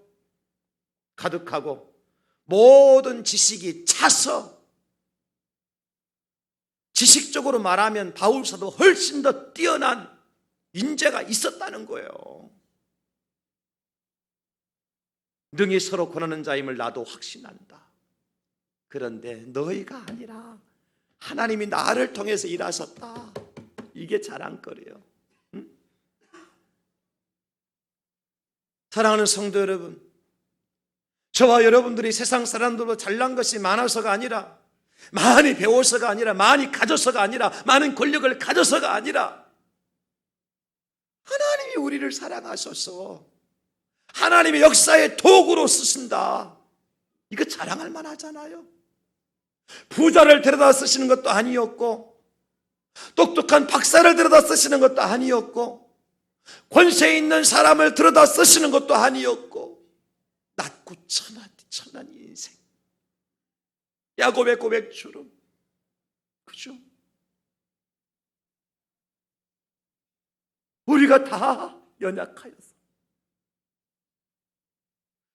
가득하고 모든 지식이 차서, 지식적으로 말하면 바울사도 훨씬 더 뛰어난 인재가 있었다는 거예요. 능히 서로 권하는 자임을 나도 확신한다. 그런데 너희가 아니라 하나님이 나를 통해서 일하셨다. 이게 자랑거리예요. 응? 사랑하는 성도 여러분, 저와 여러분들이 세상 사람들보다 잘난 것이 많아서가 아니라, 많이 배워서가 아니라, 많이 가져서가 아니라, 많은 권력을 가져서가 아니라, 하나님이 우리를 사랑하셔서 하나님의 역사의 도구로 쓰신다. 이거 자랑할 만하잖아요. 부자를 데려다 쓰시는 것도 아니었고, 똑똑한 박사를 데려다 쓰시는 것도 아니었고, 권세 있는 사람을 들여다 쓰시는 것도 아니었고, 낮고 천한 인생, 야곱의 고백처럼, 그죠? 우리가 다 연약하여서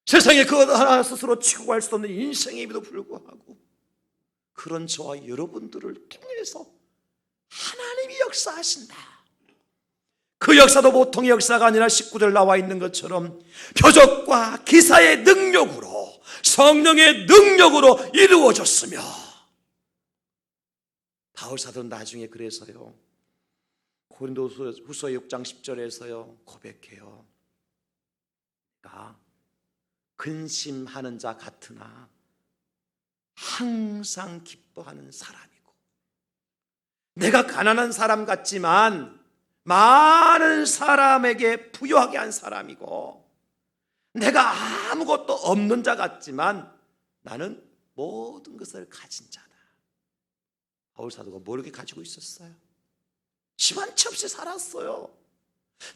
세상에 그것 하나 스스로 치고 갈 수 없는 인생임에도 불구하고 그런 저와 여러분들을 통해서 하나님이 역사하신다. 그 역사도 보통의 역사가 아니라 19절 나와 있는 것처럼 표적과 기사의 능력으로, 성령의 능력으로 이루어졌으며, 바울사도는 나중에 그래서요, 고린도후서 6장 10절에서요 고백해요. 내가 근심하는 자 같으나 항상 기뻐하는 사람이고, 내가 가난한 사람 같지만 많은 사람에게 부유하게 한 사람이고, 내가 아무것도 없는 자 같지만 나는 모든 것을 가진 자다. 바울사도가 뭘 이렇게 가지고 있었어요? 집 한 채 없이 살았어요.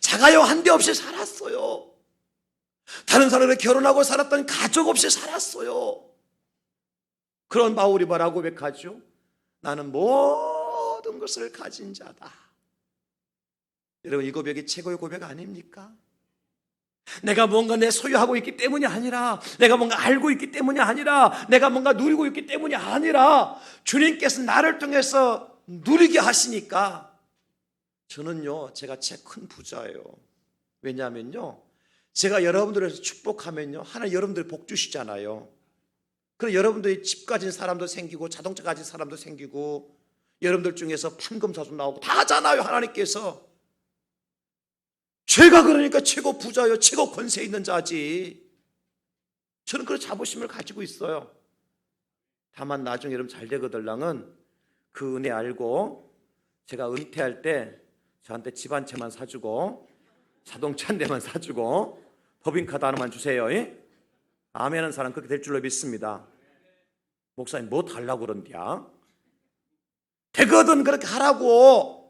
자가용 한 대 없이 살았어요. 다른 사람과 결혼하고 살았던 가족 없이 살았어요. 그런 바울이 뭐라고 고백하죠? 나는 모든 것을 가진 자다. 여러분, 이 고백이 최고의 고백 아닙니까? 내가 뭔가 내 소유하고 있기 때문이 아니라, 내가 뭔가 알고 있기 때문이 아니라, 내가 뭔가 누리고 있기 때문이 아니라, 주님께서 나를 통해서 누리게 하시니까 저는요, 제가 제 큰 부자예요. 왜냐하면요, 제가 여러분들에서 축복하면요, 하나님 여러분들 복 주시잖아요. 그래서 여러분들이 집 가진 사람도 생기고 자동차 가진 사람도 생기고, 여러분들 중에서 판검사도 나오고 다 하잖아요. 하나님께서. 제가 그러니까 최고 부자요, 최고 권세 있는 자지. 저는 그런 자부심을 가지고 있어요. 다만 나중에 여러분 잘 되거들랑은 그 은혜 알고, 제가 은퇴할 때 저한테 집 한 채만 사주고 자동차 한 대만 사주고 법인카드 하나만 주세요. 아멘 하는 사람 그렇게 될 줄로 믿습니다. 목사님 뭐 달라고 그런디야? 되거든 그렇게 하라고.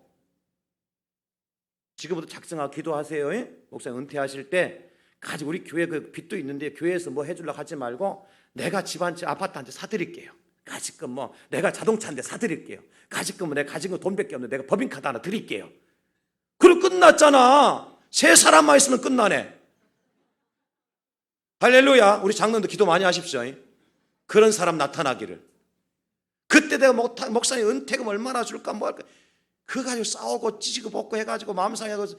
지금부터 작정하고 기도하세요. 목사님 은퇴하실 때 가지고, 우리 교회 그 빚도 있는데 교회에서 뭐 해주려고 하지 말고, 내가 집 한 채, 아파트 한 채 사드릴게요. 가지금 뭐 내가 자동차 한 대 사드릴게요. 가지금 뭐 내가 가진 거 돈밖에 없는데 내가 법인카드 하나 드릴게요. 그럼 끝났잖아. 세 사람만 있으면 끝나네. 할렐루야. 우리 장로님도 기도 많이 하십시오. 그런 사람 나타나기를. 그때 내가 목사님 은퇴금 얼마나 줄까 뭐 할까, 그거 가지고 싸우고 찌지고 볶고 해가지고 마음 상해가지고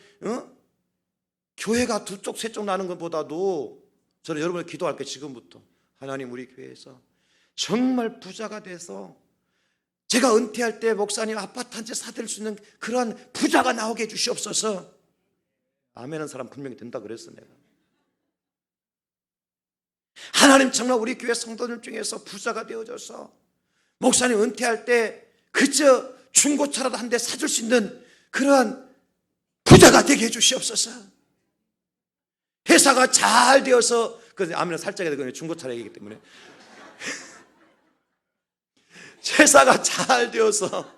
교회가 두 쪽 세 쪽 나는 것보다도 저는 여러분을 기도할게요. 지금부터 하나님 우리 교회에서 정말 부자가 돼서 제가 은퇴할 때 목사님 아파트 한 채 사들 수 있는 그러한 부자가 나오게 해주시옵소서. 아멘한 사람 분명히 된다 그랬어 내가. 하나님 정말 우리 교회 성도들 중에서 부자가 되어져서 목사님 은퇴할 때 그저 중고차라도 한 대 사줄 수 있는 그러한 부자가 되게 해주시옵소서. 회사가 잘 되어서, 아멘은 살짝 해야 되거든요. 중고차 얘기이기 때문에. 회사가 잘 되어서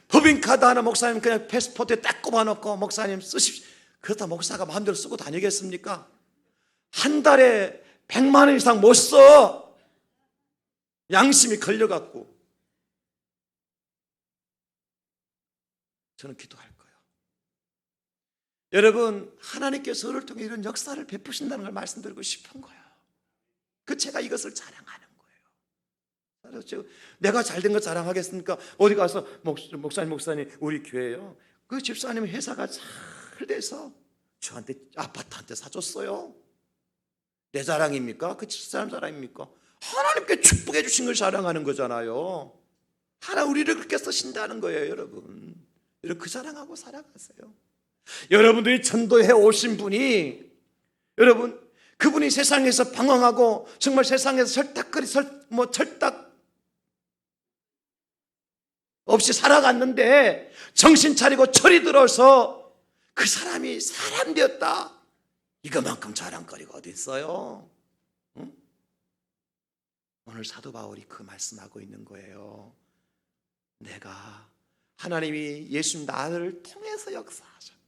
법인카드 하나 목사님 그냥 패스포트에 딱 꼽아놓고 목사님 쓰십시오. 그렇다 목사가 마음대로 쓰고 다니겠습니까? 한 달에 100만 원 이상 못 써. 양심이 걸려갖고. 저는 기도할 거예요. 여러분, 하나님께서 저를 통해 이런 역사를 베푸신다는 걸 말씀드리고 싶은 거예요. 제가 이것을 자랑하는 거예요. 내가 잘된 거 자랑하겠습니까? 어디 가서 목사님 우리 교회요, 그 집사님 회사가 잘 돼서 저한테 아파트 한 대 사줬어요. 내 자랑입니까? 그 집사람 자랑입니까? 하나님께 축복해 주신 걸 자랑하는 거잖아요. 하나님 우리를 그렇게 쓰신다는 거예요. 여러분, 그 자랑하고 살아가세요. 여러분들이 전도해 오신 분이, 여러분 그분이 세상에서 방황하고 정말 세상에서 철딱 없이 살아갔는데 정신 차리고 철이 들어서 그 사람이 사람 되었다. 이거만큼 자랑거리가 어디 있어요? 응? 오늘 사도 바울이 그 말씀하고 있는 거예요. 내가, 하나님이 예수님 나를 통해서 역사하셨다.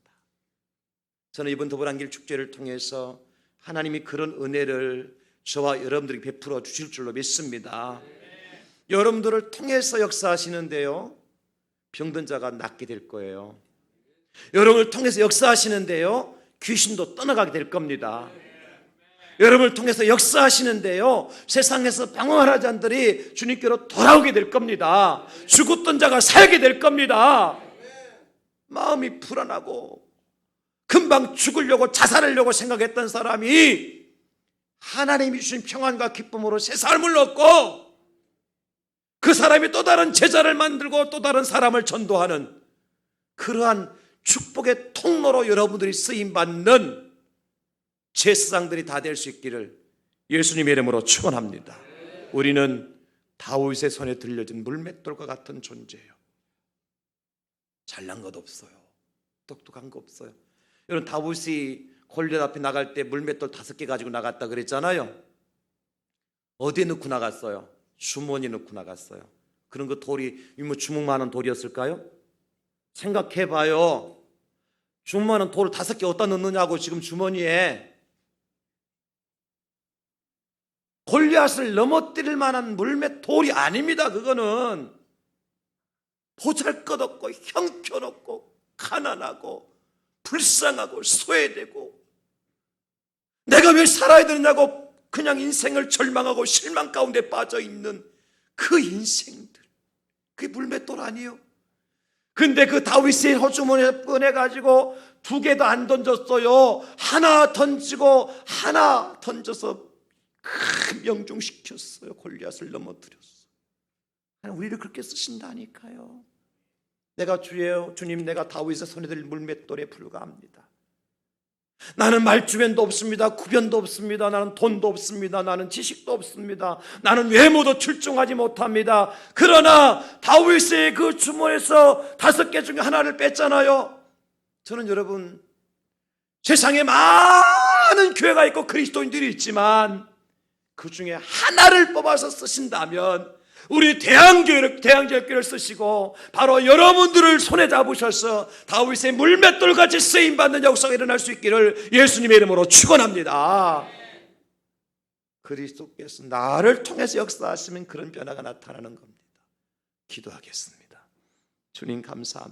저는 이번 더불어안길 축제를 통해서 하나님이 그런 은혜를 저와 여러분들에게 베풀어 주실 줄로 믿습니다. 여러분들을 통해서 역사하시는데요, 병든 자가 낫게 될 거예요. 여러분을 통해서 역사하시는데요, 귀신도 떠나가게 될 겁니다. 여러분을 통해서 역사하시는데요, 세상에서 방황하는 자들이 주님께로 돌아오게 될 겁니다. 죽었던 자가 살게 될 겁니다. 마음이 불안하고 금방 죽으려고 자살하려고 생각했던 사람이 하나님이 주신 평안과 기쁨으로 새 삶을 얻고, 그 사람이 또 다른 제자를 만들고 또 다른 사람을 전도하는 그러한 축복의 통로로 여러분들이 쓰임받는 제사장들이 다 될 수 있기를 예수님의 이름으로 축원합니다. 우리는 다윗의 손에 들려진 물맷돌과 같은 존재예요. 잘난 것 없어요. 똑똑한 거 없어요. 여러분, 다윗이 골리앗 앞에 나갈 때 물맷돌 5개 가지고 나갔다 그랬잖아요. 어디에 넣고 나갔어요? 주머니에 넣고 나갔어요. 그런 그 돌이 주먹만한 돌이었을까요? 생각해봐요. 주먹만한 돌을 5개 어디다 넣느냐고. 지금 주머니에. 골리앗을 넘어뜨릴 만한 물맷돌이 아닙니다. 그거는 보잘것없고 형편없고 가난하고 불쌍하고 소외되고 내가 왜 살아야 되느냐고 그냥 인생을 절망하고 실망 가운데 빠져있는 그 인생들, 그게 물맷돌 아니에요? 근데 그 다윗의 호주머니에 꺼내가지고 2개도 안 던졌어요. 하나 던지고 하나 던져서 큰 명중시켰어요. 골리앗을 넘어뜨렸어요. 우리를 그렇게 쓰신다니까요. 내가 주예요, 주님, 내가 다윗의 손에 들 물맷돌에 불과합니다. 나는 말주변도 없습니다. 구변도 없습니다. 나는 돈도 없습니다. 나는 지식도 없습니다. 나는 외모도 출중하지 못합니다. 그러나 다윗의 그 주머니에서 5개 중에 하나를 뺐잖아요. 저는 여러분, 세상에 많은 교회가 있고 그리스도인들이 있지만 그 중에 하나를 뽑아서 쓰신다면 우리 대항제교를 쓰시고 바로 여러분들을 손에 잡으셔서 다윗의 물맷돌같이 쓰임받는 역사가 일어날 수 있기를 예수님의 이름으로 축원합니다. 그리스도께서 나를 통해서 역사하시면 그런 변화가 나타나는 겁니다. 기도하겠습니다. 주님 감사합니다.